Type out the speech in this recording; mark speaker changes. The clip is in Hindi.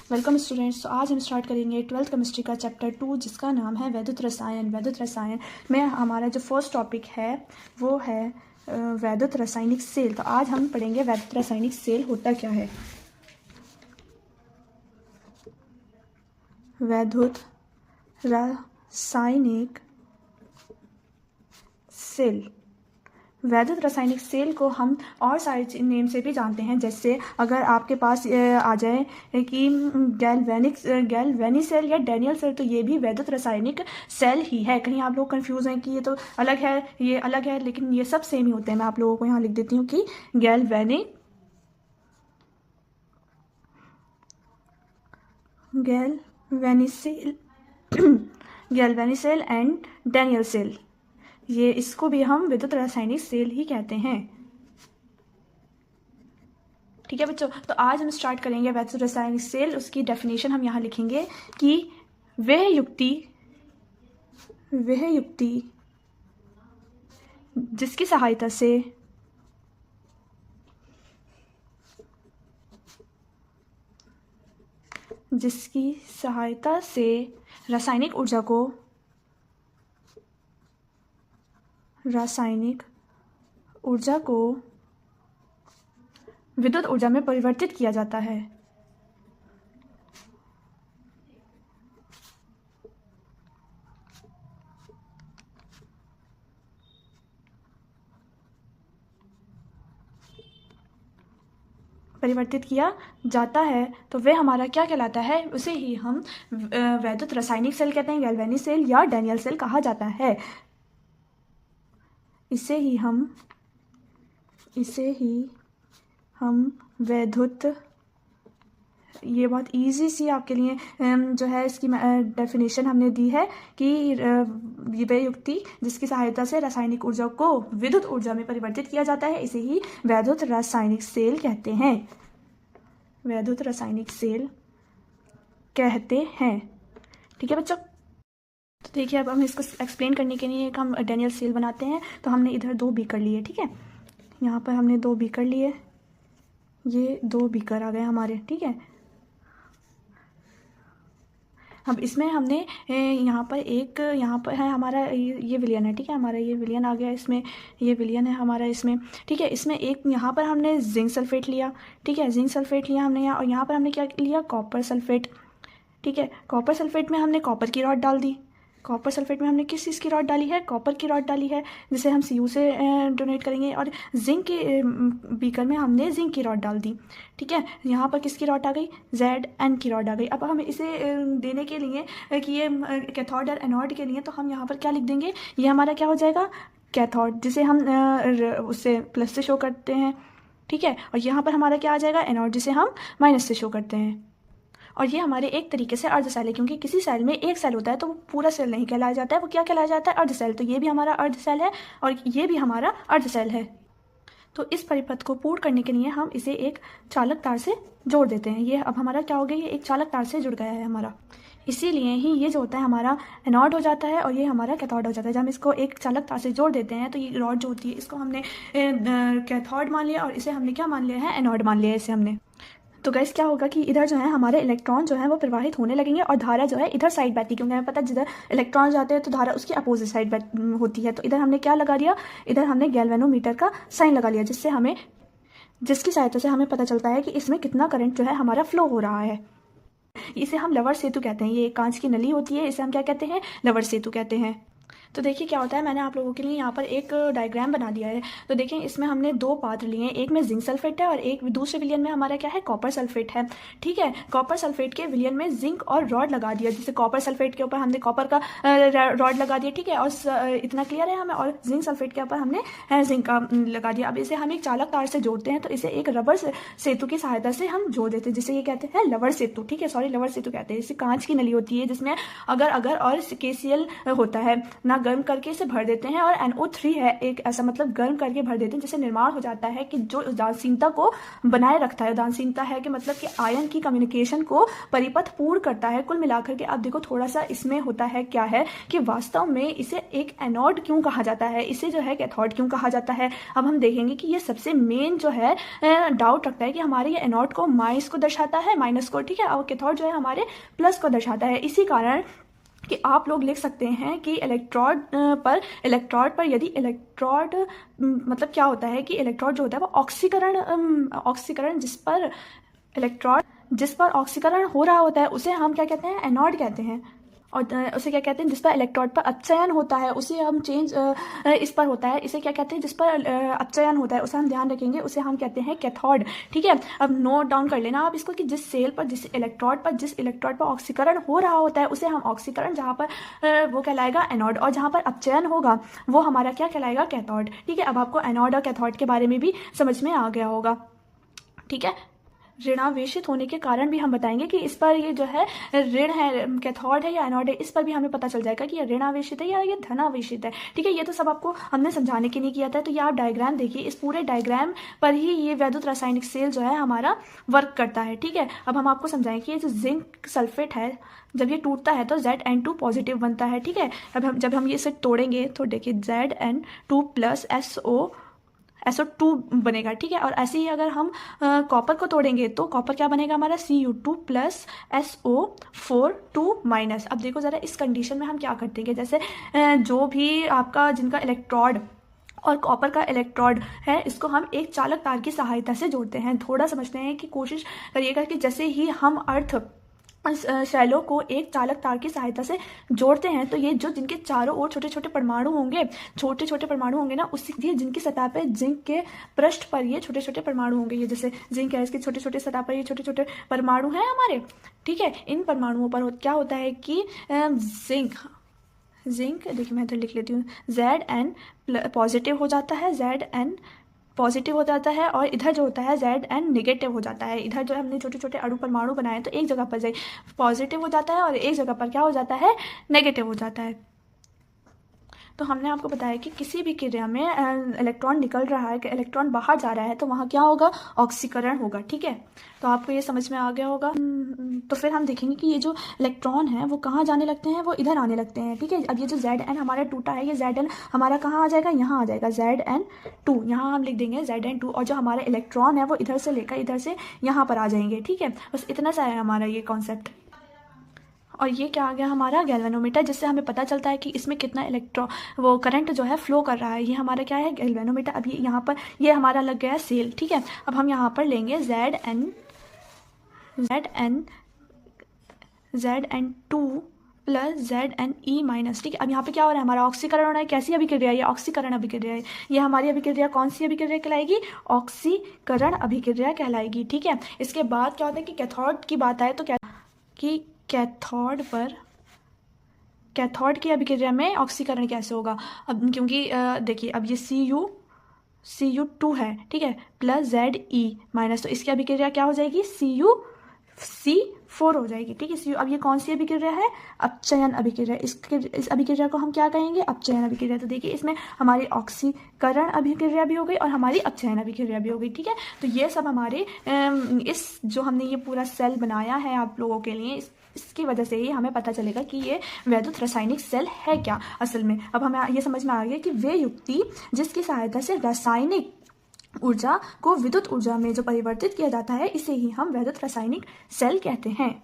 Speaker 1: Welcome students. तो आज हम स्टार्ट करेंगे 12th केमिस्ट्री का चैप्टर 2 जिसका नाम है वैद्युत रसायन। वैद्युत रसायन में हमारा जो फर्स्ट टॉपिक है वो है वैद्युत रासायनिक सेल। तो आज हम पढ़ेंगे वैद्युत रासायनिक सेल होता क्या है। वैद्युत रासायनिक सेल, वैद्युत रासायनिक सेल को हम और सारे नेम से भी जानते हैं। जैसे अगर आपके पास आ जाए कि गैल्वेनिक सेल या डैनियल सेल, तो ये भी वैद्युत रासायनिक सेल ही है। कहीं आप लोग कंफ्यूज हैं कि ये तो अलग है ये अलग है, लेकिन ये सब सेम ही होते हैं। मैं आप लोगों को यहाँ लिख देती हूँ कि galvanic cell and Daniell cell, ये इसको भी हम विद्युत रासायनिक सेल ही कहते हैं। ठीक है बच्चों, तो आज हम स्टार्ट करेंगे वैद्युत रासायनिक सेल। उसकी डेफिनेशन हम यहाँ लिखेंगे कि वह युक्ति जिसकी सहायता से रासायनिक ऊर्जा को विद्युत ऊर्जा में परिवर्तित किया जाता है। तो वह हमारा क्या कहलाता है, उसे ही हम वैद्युत रासायनिक सेल कहते हैं। गैल्वेनिक सेल या डैनियल सेल कहा जाता है। इसे ही हम वैद्युत, ये बहुत इजी सी आपके लिए जो है इसकी डेफिनेशन हमने दी है कि वह युक्ति जिसकी सहायता से रासायनिक ऊर्जा को विद्युत ऊर्जा में परिवर्तित किया जाता है, इसे ही वैद्युत रासायनिक सेल कहते हैं। वैद्युत रासायनिक सेल कहते हैं। ठीक है बच्चों, तो देखिए अब हम इसको एक्सप्लेन करने के लिए एक हम डैनियल सेल बनाते हैं। तो हमने इधर 2 बीकर लिए, ठीक है, यहाँ पर हमने 2 बीकर लिए, ये 2 बीकर आ गए हमारे, ठीक है। अब इसमें हमने यहाँ पर है हमारा ये विलियन है, ठीक है, हमारा ये विलियन आ गया इसमें, ये विलियन है हमारा इसमें, ठीक है। इसमें एक यहाँ पर हमने जिंक सल्फेट लिया, ठीक है, जिंक सल्फेट लिया हमने यहाँ, और यहाँ पर हमने क्या लिया, कॉपर सल्फेट, ठीक है। कॉपर सल्फेट में हमने कॉपर की रॉड डाल दी। कॉपर सल्फेट में हमने किस चीज़ की रॉड डाली है, कॉपर की रॉड डाली है, जिसे हम Cu से डोनेट करेंगे। और जिंक के बीकर में हमने जिंक की रॉड डाल दी, ठीक है। यहाँ पर किसकी रॉड आ गई, Zn की रॉड आ गई। अब हम इसे देने के लिए कि ये कैथोड और एनोड के लिए, तो हम यहाँ पर क्या लिख देंगे, ये हमारा क्या हो जाएगा, कैथोड, जिसे हम उससे प्लस से शो करते हैं, ठीक है। और यहाँ पर हमारा क्या आ जाएगा, एनोड, जिसे हम माइनस से शो करते हैं। और ये हमारे एक तरीके से अर्ध सेल है, क्योंकि किसी सेल में एक सेल होता है तो वो पूरा सेल नहीं कहलाया जाता है, वो क्या कहलाया जाता है, अर्ध सेल। तो ये भी हमारा अर्ध सेल है और ये भी हमारा अर्ध सेल है। तो इस परिपथ को पूर्ण करने के लिए हम इसे एक चालक तार से जोड़ देते हैं। ये अब हमारा क्या हो गया, ये एक चालक तार से जुड़ गया है हमारा, इसीलिए ही ये जो होता है हमारा एनोड हो जाता है और ये हमारा कैथोड हो जाता है। जब हम इसको एक चालक तार से जोड़ देते हैं तो ये रॉड जो होती है इसको हमने कैथोड मान लिया और इसे हमने क्या मान लिया है, एनोड मान लिया है इसे हमने। तो गैस क्या होगा कि इधर जो है हमारे इलेक्ट्रॉन जो है वो प्रवाहित होने लगेंगे और धारा जो है इधर साइड बहती है, क्योंकि हमें पता है जिधर इलेक्ट्रॉन जाते हैं तो धारा उसकी अपोजिट साइड होती है। तो इधर हमने क्या लगा दिया, इधर हमने गैल्वेनोमीटर का साइन लगा लिया, जिसकी सहायता से हमें पता चलता है कि इसमें कितना करंट जो है हमारा फ्लो हो रहा है। इसे हम लवर सेतु कहते हैं। ये एक कांच की नली होती है, इसे हम क्या कहते हैं, लवर सेतु कहते हैं। तो देखिए क्या होता है, मैंने आप लोगों के लिए यहाँ पर एक डायग्राम बना दिया है। तो देखिए इसमें हमने 2 पात्र लिए हैं, एक में जिंक सल्फेट है और एक दूसरे विलियन में हमारा क्या है, कॉपर सल्फेट है, ठीक है। कॉपर सल्फेट के विलियन में जिंक और रॉड लगा दिया, जिससे कॉपर सल्फेट के ऊपर हमने कॉपर का रॉड लगा दिया, ठीक है। और इतना क्लियर है हमें, और जिंक सल्फेट के ऊपर हमने जिंक का लगा दिया। अब इसे हम एक चालक तार से जोड़ते हैं, तो इसे एक रबर सेतु की सहायता से हम जोड़ देते हैं, जिसे ये कहते हैं लवर सेतु, ठीक है, सॉरी लवर सेतु कहते हैं। इसे कांच की नली होती है जिसमें अगर और KCl होता है, ना यहाँ गर्म करके इसे भर देते हैं, और NO3 है एक ऐसा, मतलब गर्म करके भर देते हैं, जिससे निर्माण हो जाता है कि जो उदासीनता को बनाए रखता है। उदासीनता है कि मतलब कि आयन की कम्युनिकेशन को परिपथ पूर्ण करता है। कुल मिलाकर के अब देखो थोड़ा सा इसमें होता है क्या है कि वास्तव में इसे एक एनोड क्यों कहा जाता है, इसे जो है कैथोड क्यों कहा जाता है। अब हम देखेंगे कि ये सबसे मेन जो है डाउट रखता है कि हमारे ये एनोड को माइनस को दर्शाता है, माइनस को, ठीक है, और कैथोड जो है हमारे प्लस को दर्शाता है। इसी कारण कि आप लोग लिख सकते हैं कि इलेक्ट्रोड पर यदि इलेक्ट्रोड मतलब क्या होता है कि इलेक्ट्रोड जो होता है वो ऑक्सीकरण जिस पर ऑक्सीकरण हो रहा होता है उसे हम क्या कहते हैं, एनोड कहते हैं। और उसे क्या कहते हैं, जिस पर इलेक्ट्रोड पर अपचयन होता है उसे हम इस पर होता है, इसे क्या कहते हैं, जिस पर अपचयन होता है उसे हम ध्यान रखेंगे, उसे हम कहते हैं कैथोड। ठीक है, अब नोट डाउन कर लेना आप इसको कि जिस इलेक्ट्रोड पर ऑक्सीकरण हो रहा होता है उसे हम ऑक्सीकरण, जहाँ पर वो कहलाएगा एनोड, और जहाँ पर अपचयन होगा वो हमारा क्या कहलाएगा, कैथोड। ठीक है, अब आपको एनोड और कैथोड के बारे में भी समझ में आ गया होगा। ठीक है, ऋणावेशित होने के कारण भी हम बताएंगे कि इस पर ये जो है ऋण है, कैथोड है या एनोड है, इस पर भी हमें पता चल जाएगा कि ये ऋणावेशित है या ये धनावेशित है। ठीक है, ये तो सब आपको हमने समझाने के लिए किया था। तो ये आप डायग्राम देखिए, इस पूरे डायग्राम पर ही ये वैद्युत रासायनिक सेल जो है हमारा वर्क करता है। ठीक है, अब हम आपको समझाएं कि ये जो जिंक सल्फेट है जब ये टूटता है तो Zn2 पॉजिटिव बनता है। ठीक है, अब जब हम ये इसे तोड़ेंगे तो देखिए Zn2 प्लस SO2 बनेगा। ठीक है, और ऐसे ही अगर हम कॉपर को तोड़ेंगे तो कॉपर क्या बनेगा हमारा, Cu2 प्लस SO4 माइनस। अब देखो ज़रा इस कंडीशन में हम क्या करते हैं, जैसे जो भी आपका जिनका इलेक्ट्रोड और कॉपर का इलेक्ट्रोड है इसको हम एक चालक तार की सहायता से जोड़ते हैं। थोड़ा समझते हैं कि कोशिश करिएगा कि जैसे ही हम अर्थ शैलों को एक चालक तार की सहायता से जोड़ते हैं तो ये जो जिनके चारों ओर छोटे छोटे परमाणु होंगे ना, उसी ये जिनकी सतह पे जिंक के पृष्ठ पर ये छोटे छोटे परमाणु होंगे, ये जैसे जिंक है इसकी छोटे छोटे सतह पर ये छोटे छोटे परमाणु हैं हमारे। ठीक है, इन परमाणुओं पर क्या होता है कि जिंक देखिए मैं इधर लिख लेती हूँ, Zn पॉजिटिव हो जाता है, Zn पॉजिटिव हो जाता है, और इधर जो होता है Zn निगेटिव हो जाता है। इधर जो हमने छोटे छोटे अणु परमाणु बनाए तो एक जगह पर पॉजिटिव हो जाता है और एक जगह पर क्या हो जाता है, नेगेटिव हो जाता है। तो हमने आपको बताया कि किसी भी क्रिया में इलेक्ट्रॉन निकल रहा है, इलेक्ट्रॉन बाहर जा रहा है तो वहाँ क्या होगा, ऑक्सीकरण होगा। ठीक है, तो आपको ये समझ में आ गया होगा। तो फिर हम देखेंगे कि ये जो इलेक्ट्रॉन है वो कहाँ जाने लगते हैं, वो इधर आने लगते हैं। ठीक है, अब ये जो Zn हमारा टूटा है, ये Zn हमारा कहाँ आ जाएगा, यहाँ आ जाएगा Zn2, यहाँ हम लिख देंगे Zn2, और जो हमारा इलेक्ट्रॉन है वो इधर से लेकर इधर से यहाँ पर आ जाएंगे। ठीक है, बस इतना सा है हमारा ये कॉन्सेप्ट। और ये क्या आ गया हमारा गैल्वेनोमीटर, जिससे हमें पता चलता है कि इसमें कितना वो करंट जो है फ्लो कर रहा है। ये हमारा क्या है, गैल्वेनोमीटर। अब ये यहाँ पर ये हमारा लग गया सेल। ठीक है, अब हम यहाँ पर लेंगे Zn2 प्लस Zne माइनस। ठीक है, अब यहाँ पे क्या हो रहा है, हमारा ऑक्सीकरण हो रहा है। कैसी अभिक्रिया, ये ऑक्सीकरण अभिक्रिया है। ये हमारी अभिक्रिया कौन सी अभिक्रिया कहलाएगी, ऑक्सीकरण अभिक्रिया कहलाएगी। ठीक है, इसके बाद क्या होता है कि कैथोड की बात आए तो क्या कि कैथोड की अभिक्रिया में ऑक्सीकरण कैसे होगा। अब क्योंकि देखिए अब ये Cu2 है, ठीक है, प्लस Ze माइनस, तो इसकी अभिक्रिया क्या हो जाएगी, CuC4 हो जाएगी। ठीक है, अब ये कौन सी अभिक्रिया है, अपचयन अभिक्रिया। इस अभिक्रिया को हम क्या कहेंगे, अपचयन अभिक्रिया। तो देखिए इसमें हमारी ऑक्सीकरण अभिक्रिया भी हो गई और हमारी अपचयन अभिक्रिया भी हो गई। ठीक है, तो ये सब हमारे इस जो हमने ये पूरा सेल बनाया है आप लोगों के लिए, इसकी वजह से ही हमें पता चलेगा कि ये वैद्युत रासायनिक सेल है क्या असल में। अब हमें ये समझ में आ गया कि वे युक्ति जिसकी सहायता से रासायनिक ऊर्जा को विद्युत ऊर्जा में जो परिवर्तित किया जाता है इसे ही हम वैद्युत रासायनिक सेल कहते हैं।